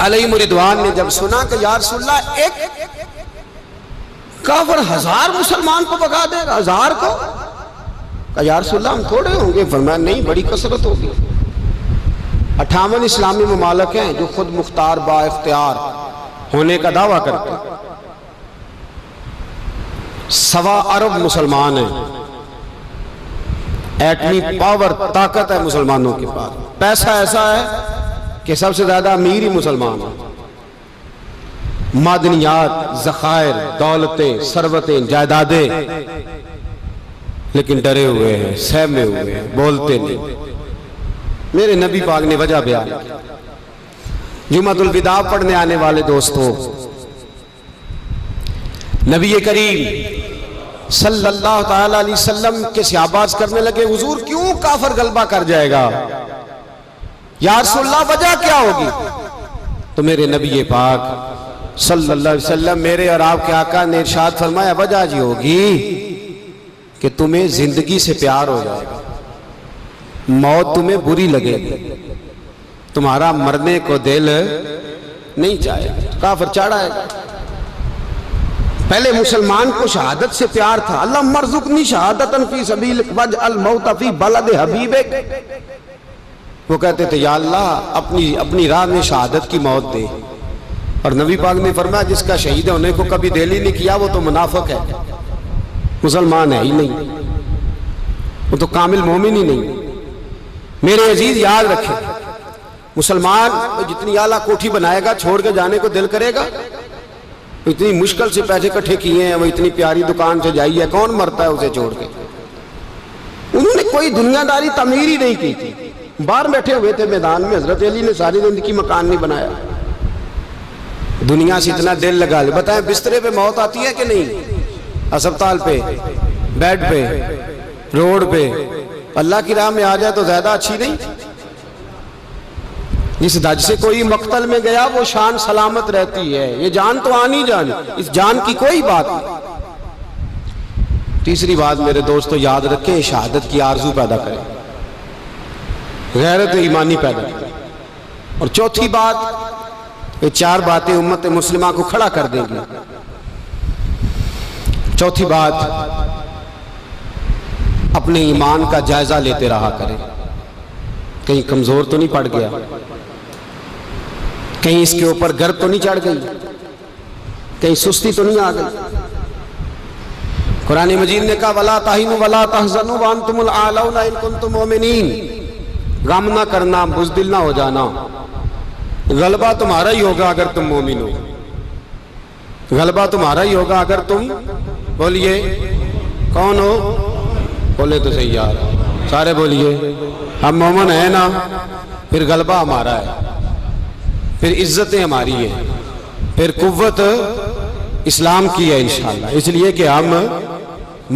S1: علیہم رضوان نے جب سنا کہ یا رسول اللہ ایک کافر 1000 مسلمان کو بھگا دے گا، 1000 کو، کہا یا رسول اللہ ہم تھوڑے ہوں گے؟ فرمایا نہیں بڑی کثرت ہوگی. 58 اسلامی ممالک ہیں جو خود مختار با اختیار ہونے کا دعویٰ کرتے ہیں. 1.25 ارب مسلمان ہیں. ایٹمی پاور طاقت ہے مسلمانوں کے پاس. پیسہ ایسا ہے کہ سب سے زیادہ امیر ہی مسلمان ہیں. معدنیات، ذخائر، دولتیں، ثروتیں، جائیدادیں، لیکن ڈرے ہوئے ہیں، سہمے ہوئے ہیں، بولتے نہیں. میرے نبی پاک نے وجہ بیان کی۔ جمعۃ الوداع پڑھنے آنے والے دوستوں، نبی کریم صلی اللہ تعالی علیہ وسلم کے صحابہ کرنے لگے حضور کیوں کافر غلبہ کر جائے گا یا رسول اللہ وجہ کیا ہوگی؟ تو میرے نبی پاک صلی اللہ علیہ وسلم میرے اور آپ کے آقا نے ارشاد فرمایا وجہ جی ہوگی کہ تمہیں زندگی سے پیار ہو جائے گا، موت تمہیں بری لگے گی، تمہارا مرنے کو دل نہیں چاہے گا، کافر چاڑھائے گا۔ پہلے مسلمان کو شہادت سے پیار تھا، اللہ مرزقنی شہادتن فی سبیلک واجعل الموت فی بلد حبیبک، وہ کہتے تھے یا اللہ اپنی راہ میں شہادت کی موت دے، اور نبی پاک نے فرمایا جس کا شہید ہونے کو کبھی دل ہی نہیں کیا وہ تو منافق ہے، مسلمان ہے ہی نہیں، وہ تو کامل مومن ہی نہیں۔ میرے عزیز یاد رکھیں، مسلمان جتنی اعلیٰ کوٹھی بنائے گا چھوڑ کے جانے کو دل کرے گا؟ اتنی مشکل سے پیسے کٹھے کیے ہیں، وہ اتنی پیاری دکان سے جائی ہے، کون مرتا ہے اسے چھوڑ کے؟ انہوں نے کوئی دنیا داری تعمیر ہی نہیں کی تھی، باہر بیٹھے ہوئے تھے میدان میں، حضرت علی نے ساری زندگی مکان نہیں بنایا، دنیا سے اتنا دل لگا لے۔ بتائیں بسترے پہ موت آتی ہے کہ نہیں؟ اسپتال پہ، بیڈ پہ، روڈ پہ، اللہ کی راہ میں آ جائے تو زیادہ اچھی نہیں؟ جس دھج سے کوئی مقتل میں گیا وہ شان سلامت رہتی ہے، یہ جان تو آنی جان، اس جان کی کوئی بات نہیں۔ تیسری بات میرے دوستو یاد رکھیں، شہادت کی آرزو پیدا کریں، غیرت ایمانی پیدا کریں۔ اور چوتھی بات، یہ چار باتیں امت مسلمہ کو کھڑا کر دیں گی۔ چوتھی بات، اپنے ایمان کا جائزہ لیتے رہا کریں، کہیں کمزور تو نہیں پڑ گیا، کہیں اس کے اوپر گرد تو نہیں چڑھ گئی، کہیں سستی تو نہیں آ گئی۔ قرآن مجید نے کہا وَلَا تَهِنُوا وَلَا تَحْزَنُوا وَأَنْتُمُ الْأَعْلَوْنَ إِن كُنتُم مُؤْمِنِينَ، غم نہ کرنا، بزدل نہ ہو جانا، غلبہ تمہارا ہی ہوگا اگر تم مومن ہو، غلبہ تمہارا ہی ہوگا اگر تم، بولیے کون ہو؟ بولے تو صحیح یار، سارے بولیے ہم مومن ہیں نا، پھر غلبہ ہمارا ہے، پھر عزتیں ہماری ہیں، پھر قوت اسلام کی ہے انشاءاللہ، اس لیے کہ ہم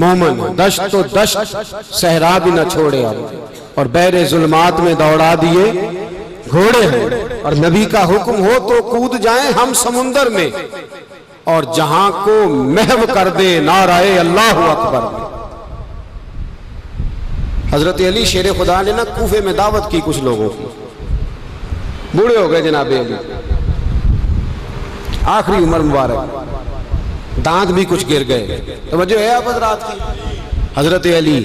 S1: مومن، دشت تو دشت صحرا بھی نہ چھوڑے ہم، اور بحر ظلمات میں دوڑا دیے گھوڑے ہیں، اور نبی کا حکم ہو تو کود جائیں ہم سمندر میں، اور جہاں کو محو کر دے نعرہ اللہ اکبر۔ حضرت علی شیر خدا نے نا کوفے میں دعوت کی کچھ لوگوں کی، بوڑھے ہو گئے جناب علی، آخری عمر مبارک، دانت بھی کچھ گر گئے، توجہ ہے آپ حضرات کی؟ حضرت علی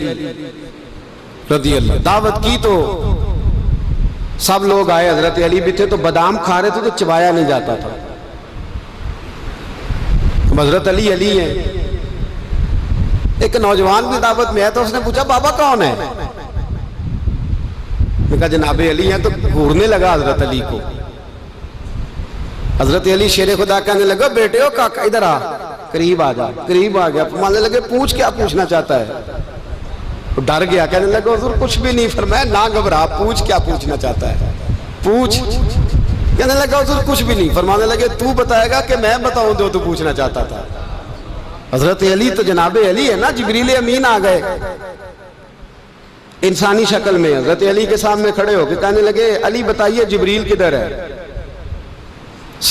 S1: رضی اللہ دعوت کی تو سب لوگ آئے، حضرت علی بھی تھے تو بادام کھا رہے تھے تو چبایا نہیں جاتا تھا، حضرت علی علی ہیں۔ ایک نوجوان بھی دعوت میں ہے تو اس نے پوچھا بابا کون ہے؟ میں کہا جناب علی ہیں، تو گھورنے لگا حضرت علی کو۔ حضرت علی شیر خدا کہنے لگا بیٹے ہو کاکا ادھر آ، قریب آ جا، قریب آ گیا، ماننے لگے پوچھ کیا پوچھنا چاہتا ہے؟ وہ ڈر گیا، کہنے لگا حضور کچھ بھی نہیں، فرمایا نہ گھبرا، پوچھ کیا پوچھنا چاہتا ہے، پوچھ۔ کہنے لگا حضور کچھ بھی نہیں، فرمانے لگے تو بتائے گا کہ میں بتاؤں جو تو پوچھنا چاہتا تھا؟ حضرت علی تو جناب علی ہے نا، جبریل امین آ گئے انسانی شکل میں، حضرت علی کے سامنے کھڑے ہو کے کہنے لگے علی بتائیے جبریل کدھر ہے؟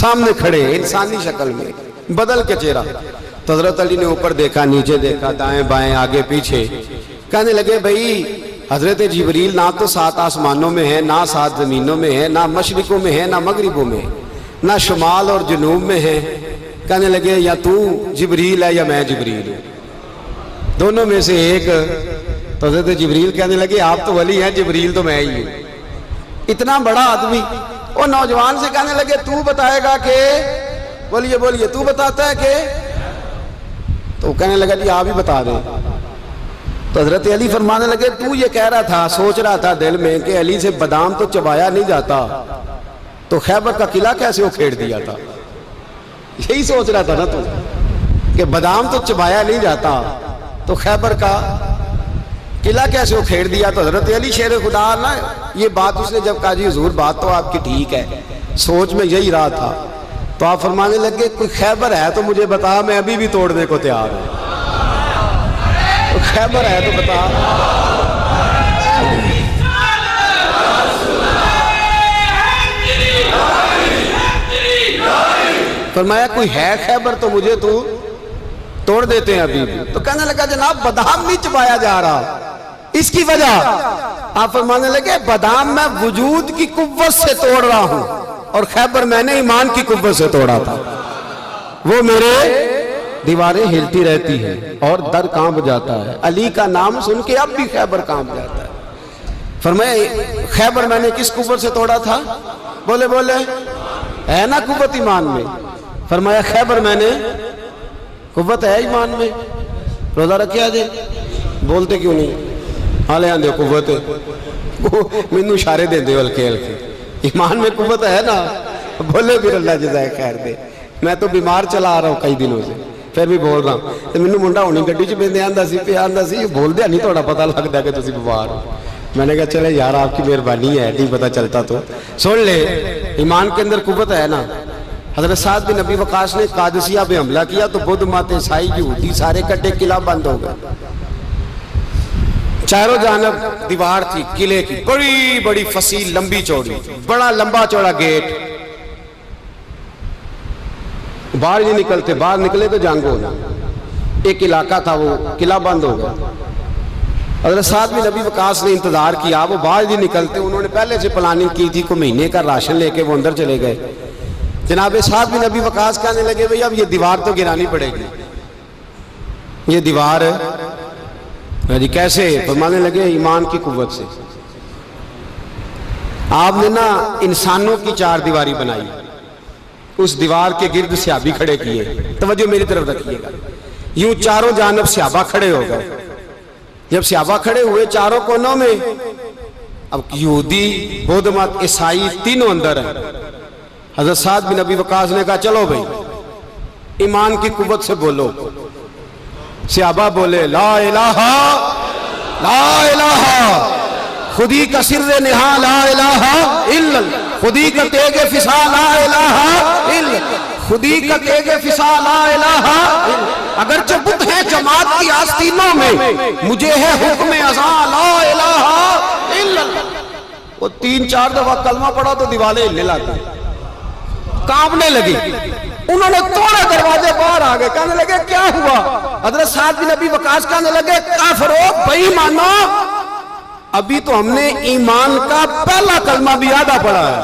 S1: سامنے کھڑے انسانی شکل میں، بدل کے چہرہ۔ تو حضرت علی نے اوپر دیکھا، نیچے دیکھا، دائیں بائیں، آگے پیچھے، کہنے لگے بھائی حضرت جبریل نہ تو 7 آسمانوں میں ہے، نہ 7 زمینوں میں ہے، نہ مشرقوں میں ہے، نہ مغربوں میں، نہ شمال اور جنوب میں ہے۔ کہنے لگے یا تو جبریل ہے یا میں جبریل ہوں، دونوں میں سے ایک۔ تو حضرت جبریل کہنے لگے آپ تو ولی ہیں، جبریل تو میں ہی ہوں۔ اتنا بڑا آدمی، وہ نوجوان سے کہنے لگے تو بتائے گا کہ، بولیے بولیے تو بتاتا ہے کہ؟ تو کہنے لگا جی آپ ہی بتا دیں۔ تو حضرت علی فرمانے لگے تو یہ کہہ رہا تھا، سوچ رہا تھا دل میں کہ علی سے بادام تو چبایا نہیں جاتا، تو خیبر کا قلعہ کیسے اکھیڑ دیا تھا؟ یہی سوچ رہا تھا نا تو، کہ بادام تو چبایا نہیں جاتا تو خیبر کا قلعہ کیسے اکھیڑ دیا؟ تو حضرت علی شیر خدا نا یہ بات اس نے جب کہا جی حضور بات تو آپ کی ٹھیک ہے، سوچ میں یہی رہا تھا، تو آپ فرمانے لگے کوئی خیبر ہے تو مجھے بتا، میں ابھی بھی توڑنے کو تیار ہوں، خیبر ہے تو بتا۔ فرمایا کوئی ہے خیبر تو مجھے تو توڑ دیتے ہیں ابھی بھی۔ تو کہنے لگا جناب بادام نہیں چبایا جا رہا، اس کی وجہ؟ آپ فرمانے لگے بادام میں وجود کی قوت سے توڑ رہا ہوں، اور خیبر میں نے ایمان کی قوت سے توڑا تھا، وہ میرے دیواریں ہلتی رہتی ہیں اور در کانپ جاتا ہے، علی کا نام سن کے اب بھی خیبر کانپ جاتا ہے۔ فرمایا خیبر میں نے کس قوت سے توڑا تھا؟ بولے بولے ہے نا قوت ایمان میں؟ فرمایا خیبر میں نے، قوت ہے ایمان میں، روزہ رکھیا جے، بولتے کیوں نہیں؟ حالے آندے قوت ہے، مینوں اشارے دے دے ہلکے ہلکے، ایمان میں قوت ہے نا، بولے پھر اللہ جزائے خیر دے۔ میں تو بیمار چلا آ رہا ہوں کئی دنوں سے، پھر بھی بول رہا ہوں، تو مینوں منڈا ہونی گڈی چ بیندے آندا سی پہ آندا سی بول دیا نہیں تھوڑا پتہ لگدا کہ تسی بیمار ہو۔ میں نے کہا چلے یار آپ کی مہربانی ہے، نہیں پتہ چلتا تو سن لے، ایمان کے اندر قوت ہے نا۔ حضرت سعد بن ابی وقاص نے قادسیہ پہ حملہ کیا تو بدھ مت عیسائی یہودی سارے کٹے، قلعہ بند ہو گئے، چاروں جانب دیوار تھی قلعے کی، بڑی بڑی فصیل لمبی چوڑی، بڑا لمبا چوڑا گیٹ، باہر نہیں نکلتے، باہر نکلے تو جنگ ہو جائے، ایک علاقہ تھا وہ قلعہ بند ہو گیا۔ حضرت سعد بن ابی وقاص نے انتظار کیا، وہ باہر نہیں نکلتے، انہوں نے پہلے سے پلاننگ کی تھی، کوئی مہینے کا راشن لے کے وہ اندر چلے گئے۔ جناب سعد بن ابی وقاص کہنے لگے بھئی اب یہ دیوار تو گرانی پڑے گی، یہ دیوار جی کیسے؟ فرمانے لگے ایمان کی قوت سے۔ آپ نے نا انسانوں کی چار دیواری بنائی، اس دیوار کے گرد صحابی کھڑے کیے، توجہ میری طرف رکھیے گا، یوں چاروں جانب صحابہ کھڑے ہو گئے۔ جب صحابہ کھڑے ہوئے چاروں کونوں میں، اب یہودی بدھ مت عیسائی تینوں اندر ہیں۔ حضرت سعد بن ابی وقاص نے کہا چلو بھئی ایمان کی قوت سے بولو۔ صحابہ بولے لا الہ لا الہ، خودی کا سر نہا لا الہ الا اللہ، خودی کا تیغ فسا لا الہ الا اللہ، خودی کا تیغ فسا لا الہ الا اللہ، اگرچہ بت ہیں جماعت کی آستینوں میں، مجھے ہے حکم ازاں لا الہ الا اللہ۔ وہ 3-4 دفعہ کلمہ پڑھا تو دیوالیں ہلنے لگی، کانپنے لگی، انہوں نے توڑے دروازے باہر آگئے، کہنے لگے کیا ہوا؟ حضرت سعد بن ابی وقاص کہنے لگے کافرو بھائی مانو، ابھی تو ہم نے ایمان کا پہلا کلمہ بھی آدھا پڑھا ہے،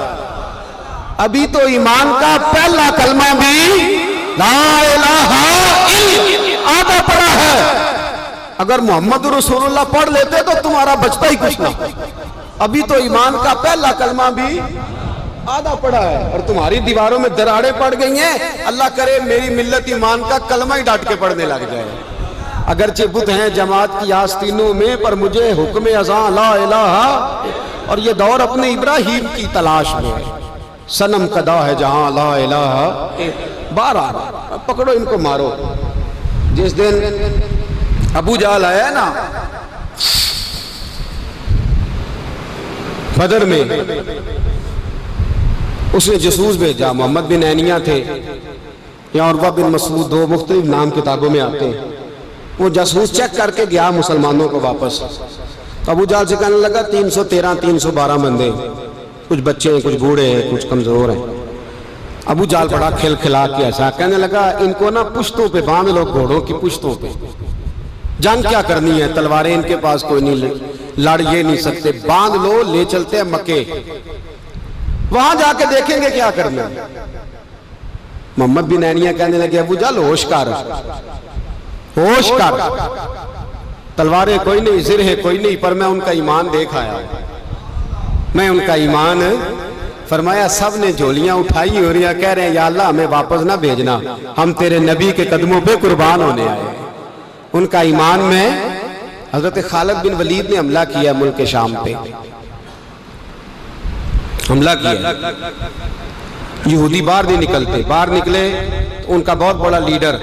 S1: ابھی تو ایمان کا پہلا کلمہ بھی لا الہ الا آدھا پڑھا ہے، اگر محمد رسول اللہ پڑھ لیتے تو تمہارا بچتا ہی کچھ نہ، ابھی تو ایمان کا پہلا کلمہ بھی آدھا پڑھا ہے اور تمہاری دیواروں میں دراڑیں پڑ گئی ہیں، اللہ کرے میری ملت ایمان کا کلمہ ہی ڈانٹ کے پڑھنے لگ جائے۔ اگرچہ بت ہیں جماعت کی آستینوں میں، پر مجھے حکم ازاں لا الہ، اور یہ دور اپنے ابراہیم کی تلاش میں ہے، صنم قدا ہے جہاں لا الہ، باہر آ رہا، پکڑو ان کو مارو۔ جس دن ابو جہل آیا نا بدر میں، اس نے جاسوس بھیجا، محمد بن عینیہ تھے یا عروہ بن مسعود، دو مختلف نام کتابوں میں آتے ہیں، وہ جاسوس چیک کر کے گیا مسلمانوں کو واپس۔ ابو جہل سے کہنے لگا 313 312 بندے، کچھ بچے ہیں، کچھ بوڑھے ہیں، کچھ کمزور ہیں۔ ابو جہل بڑا کھل کھلا کے ایسا کہنے لگا ان کو نا پشتوں پہ باندھ لو، گھوڑوں کی پشتوں پہ، جنگ کیا کرنی ہے، تلواریں ان کے پاس کوئی نہیں، لڑ یہ نہیں سکتے، باندھ لو، لے چلتے ہیں مکے، وہاں جا کے دیکھیں گے کیا کرنا ہے۔ محمد بن عینیہ کہنے لگے ابو جہل ہوش کر، ہوش کر، تلواریں کوئی نہیں، زرہ کوئی نہیں، پر میں ان کا ایمان دیکھ آیا، میں ان کا ایمان۔ فرمایا سب نے جھولیاں اٹھائی ہو رہی ہیں، کہہ رہے ہیں یا اللہ ہمیں واپس نہ بھیجنا، ہم تیرے نبی کے قدموں پہ قربان ہونے آئے۔ ان کا ایمان میں حضرت خالد بن ولید نے حملہ کیا ملک شام پہ، حملہ کیا، یہودی باہر نہیں نکلتے، باہر نکلے تو ان کا بہت بڑا لیڈر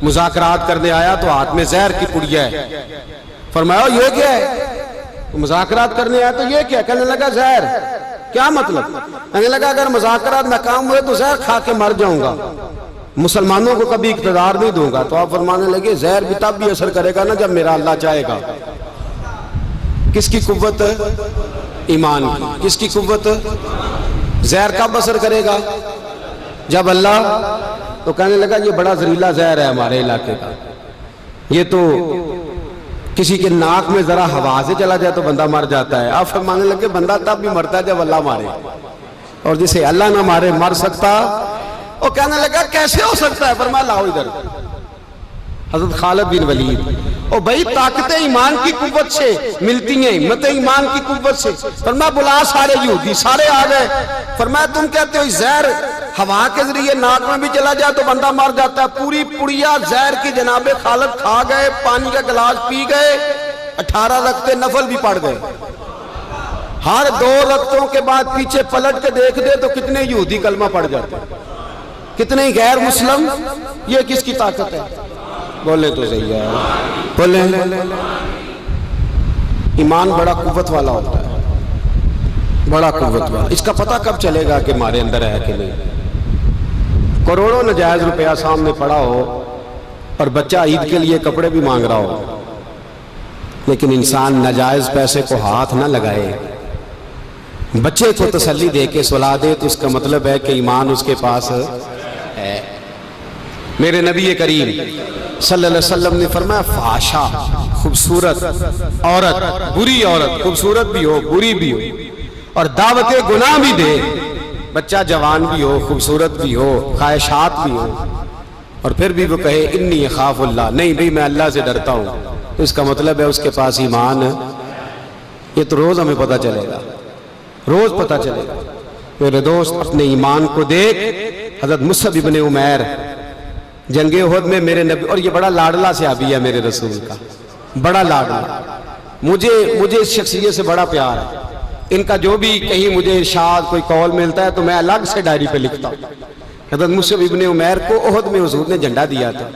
S1: مذاکرات کرنے آیا تو ہاتھ میں زہر کی پڑیا ہے، فرمایا یہ کیا ہے؟ مذاکرات کرنے آیا تو یہ کیا؟ کہنے لگا زہر۔ کیا مطلب؟ کہنے لگا اگر مذاکرات ناکام ہوئے تو زہر کھا کے مر جاؤں گا، مسلمانوں کو کبھی اقتدار نہیں دوں گا۔ تو آپ فرمانے لگے زہر بھی تب بھی اثر کرے گا نا جب میرا اللہ چاہے گا۔ کس کی قوت؟ ایمان کی۔ کس کی قوت؟ زہر کب اثر کرے گا؟ جب اللہ۔ تو کہنے لگا یہ بڑا زہریلا زہر ہے ہمارے علاقے کا، یہ تو کسی کے ناک میں ذرا ہوا سے چلا جائے تو بندہ مر جاتا ہے۔ آپ فرمانے لگے بندہ تب بھی مرتا ہے جب اللہ مارے، اور جسے اللہ نہ مارے مر سکتا؟ وہ کہنے لگا کیسے ہو سکتا ہے؟ فرمایا لاؤ ادھر۔ حضرت خالد بن ولید، او بھائی طاقت ایمان کی قوت سے ملتی ہیں، ہمت ایمان کی قوت سے۔ فرمایا بلا سارے یہودی، سارے آ گئے۔ فرمایا تم کہتے ہو زہر ہوا کے ذریعے ناک میں بھی چلا جائے تو بندہ مر جاتا ہے، پوری پڑیا زہر کی جناب خالد کھا گئے، پانی کا گلاس پی گئے، 18 رکعتیں نفل بھی پڑھ گئے۔ ہر 2 رکعتوں کے بعد پیچھے پلٹ کے دیکھ دے تو کتنے یہودی کلمہ پڑھ جاتے ہیں، کتنے غیر مسلم۔ یہ کس کی طاقت ہے؟ بولے تو صحیح ہے، بولے۔ ایمان بڑا قوت والا ہوتا ہے، بڑا قوت والا۔ اس کا پتہ کب چلے گا کہ ہمارے اندر ہے کہ نہیں؟ کروڑوں ناجائز روپیہ سامنے پڑا ہو اور بچہ عید کے لیے کپڑے بھی مانگ رہا ہو، لیکن انسان ناجائز پیسے کو ہاتھ نہ لگائے، بچے کو تسلی دے کے سلا دے، تو اس کا مطلب ہے کہ ایمان اس کے پاس ہے۔ میرے نبی کریم صلی اللہ علیہ وسلم نے فرمایا فحاشا، خوبصورت عورت، بری عورت، خوبصورت بھی ہو بری بھی ہو اور دعوت گناہ بھی دے، بچہ جوان بھی ہو خوبصورت بھی ہو خواہشات بھی ہو، اور پھر بھی وہ کہے انی اخاف اللہ، نہیں بھئی میں اللہ سے ڈرتا ہوں، تو اس کا مطلب ہے اس کے پاس ایمان ہے۔ یہ تو روز ہمیں پتہ چلے گا، روز پتہ چلے گا۔ میرے دوست اپنے ایمان کو دیکھ۔ حضرت مصعب ابن عمیر جنگ احد میں میرے نبی، اور یہ بڑا لاڈلا صحابی ہے میرے رسول کا، بڑا لاڈلا، مجھے اس شخصیت سے بڑا پیار ہے۔ ان کا جو بھی کہیں مجھے ارشاد کوئی قول ملتا ہے تو میں الگ سے ڈائری پہ لکھتا ہوں۔ حضرت مصعب ابن عمیر کو احد میں حضور نے جھنڈا دیا تھا،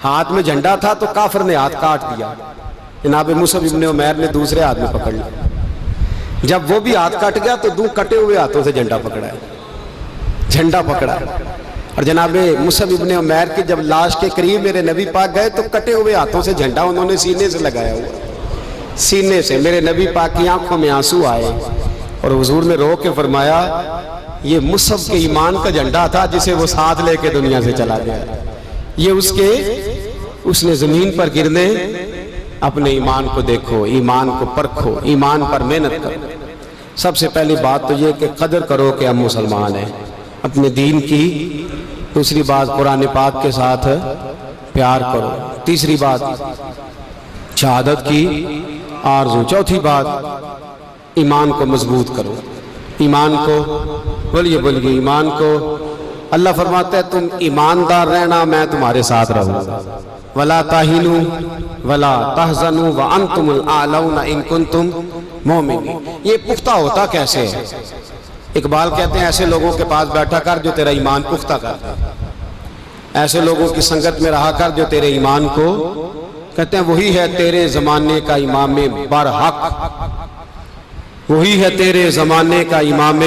S1: ہاتھ میں جھنڈا تھا تو کافر نے ہاتھ کاٹ دیا، جناب مصعب ابن عمیر نے دوسرے ہاتھ میں پکڑ لیا، جب وہ بھی ہاتھ کٹ گیا تو 2 کٹے ہوئے ہاتھوں سے جھنڈا پکڑا ہے، جھنڈا پکڑا ہے۔ اور جناب مصعب ابن عمیر کی جب لاش کے قریب میرے نبی پاک گئے تو کٹے ہوئے ہاتھوں سے جھنڈا انہوں نے سینے سے لگایا ہوا، سینے سے۔ میرے نبی پاک کی آنکھوں میں آنسو آئے اور حضور نے رو کے فرمایا یہ مصعب کے ایمان کا جھنڈا تھا جسے وہ ساتھ لے کے دنیا سے چلا گیا، یہ اس نے زمین پر گرنے۔ اپنے ایمان کو دیکھو، ایمان کو پرکھو، ایمان پر محنت کرو۔ سب سے پہلی بات تو یہ کہ قدر کرو کہ ہم مسلمان ہیں، اپنے دین کی۔ دوسری بات قرآن پاک کے ساتھ پیار کرو۔ تیسری بات شہادت کی آرزو۔ چوتھی بات ایمان کو مضبوط کرو، ایمان کو بولیے ایمان کو۔ اللہ فرماتا ہے تم ایماندار رہنا میں تمہارے ساتھ رہوں گا، ولا تہنوا ولا تحزنوا وانتم الاعلون ان کنتم مؤمنین۔ یہ پختہ ہوتا کیسے ہے؟ اقبال کہتے ہیں ایسے لوگوں کے پاس بیٹھا کر جو تیرا ایمان پختہ کرتا ہے، ایسے لوگوں کی سنگت میں رہا کر جو تیرے ایمان کو، کہتے ہیں وہی ہے تیرے زمانے کا امام برحق، وہی ہے تیرے زمانے کا امام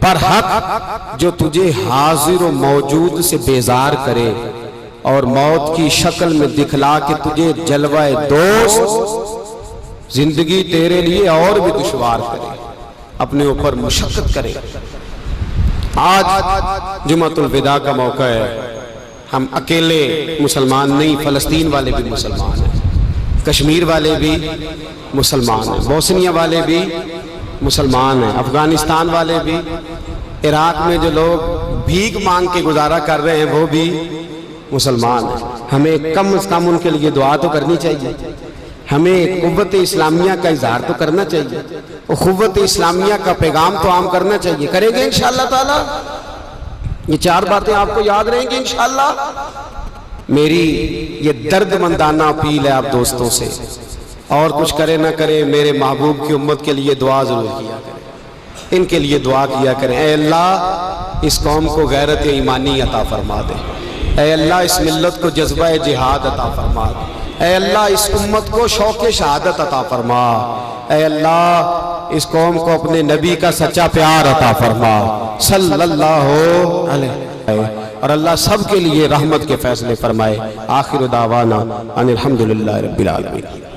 S1: برحق جو تجھے حاضر و موجود سے بیزار کرے اور موت کی شکل میں دکھلا کے تجھے جلوہ دوست زندگی تیرے لیے اور بھی دشوار کرے، اپنے اوپر مشقت کرے۔ آج جمعۃ الوداع کا موقع ہے، ہم اکیلے مسلمان نہیں، فلسطین والے بھی مسلمان ہیں، کشمیر والے بھی مسلمان ہیں، بوسنیا والے بھی مسلمان ہیں، افغانستان والے بھی، عراق میں جو لوگ بھیک مانگ کے گزارا کر رہے ہیں وہ بھی مسلمان ہیں۔ ہمیں کم از کم ان کے لیے دعا تو کرنی چاہیے، ہمیں قوت اسلامیہ کا اظہار تو کرنا چاہیے، قوت اسلامیہ کا پیغام تو عام کرنا چاہیے۔ کریں گے انشاءاللہ تعالی؟ یہ 4 باتیں آپ کو یاد رہیں گی انشاءاللہ۔ میری یہ درد مندانہ اپیل ہے آپ دوستوں سے، اور کچھ کرے نہ کرے میرے محبوب کی امت کے لیے دعا ضرور کیا کریں، ان کے لیے دعا کیا کریں۔ اے اللہ اس قوم کو غیرت ایمانی عطا فرما دے، اے اللہ اس ملت کو جذبہ جہاد عطا فرما دے، اے اللہ اس امت کو شوق شہادت عطا فرما، اے اللہ اس قوم کو اپنے نبی کا سچا پیار عطا فرما صلی اللہ علیہ، اور اللہ سب کے لیے رحمت کے فیصلے فرمائے۔ آخر دعوانا ان الحمدللہ رب العالمین۔